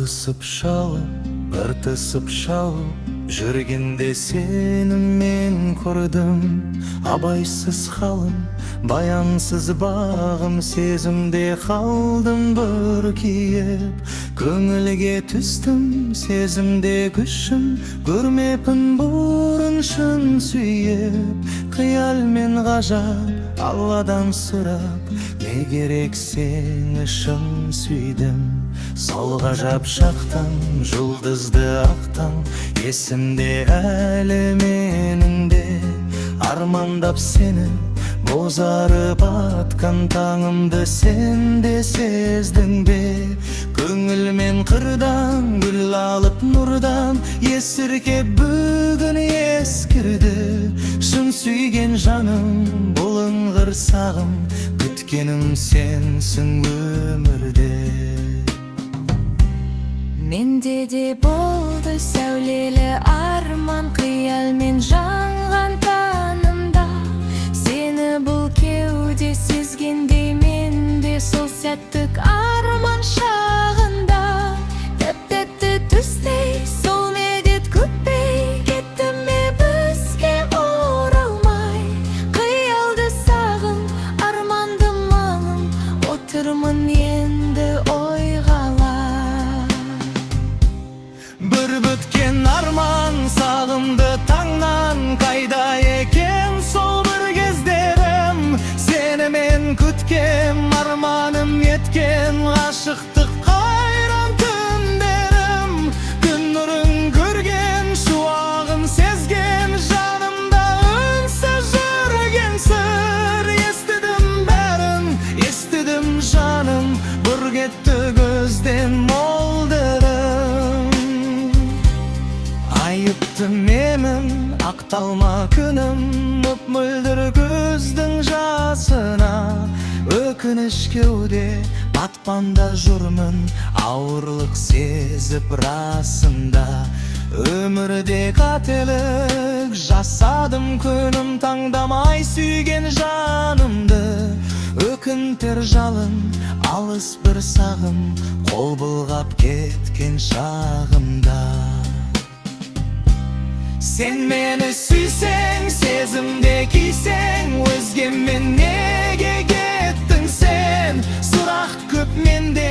ысып шалып, бір тысып шалып жүргенде сені мен көрдім. Абайсыз халым, баянсыз бағым, сезімде қалдым бір киіп. Көңілге түстім, сезімде күшім, көрмепін бұрын шын сүйіп. Қиял мен ғажап Алладан сұрап, не керек сені шын сүйдім. Сол ғажап шақтан, жұлдызды ақтан, есімде әлі менің де. Армандап сені, бозарып атқан таңымды сен де сездің бе? Көңіл мен қырдан, гүл алып нұрдан, есіркеп бүгін ескірді. Шын сүйген жаным, бұлыңғыр сағым, күткенім сенсің өмірде. Менде де болды сәулелі арман, қиялмен жанған таңымда. Сені бұл кеуде сезгенде, менде сол сәттік арман шағында. Тәп-тәтті түстей, сол медет күтпей, кетті ме бізге оралмай. Қиялды сағым, арманды маңым, отырмын енді ойғала. Бір бүткен арман сағымды таңнан, қайда екен сол бір кездерім? Сені мен күткем, арманым еткен, ғашықтық қайран түндерім. Күн нұрын көрген, шуағын сезген, жанымда үнсіз жүрген сыр. Естідім бәрін, естідім жаным, бір кетті көзден молдырым. Айыпты менің, ақталма күнім, мөп-мөлдір көздің жасына. Өкініш кеуде, батпанда жүрмін, ауырлық сезіп расында. Өмірде қателік жасадым, күнім таңдамай сүйген жанымды. Өкінтер жалын, алыс бір сағым, қол бұлғап кеткен шағымда. Сен мені сүйсең, сезімде кисең, өзгемен неге кеттің сен? Сұрақ көп менде,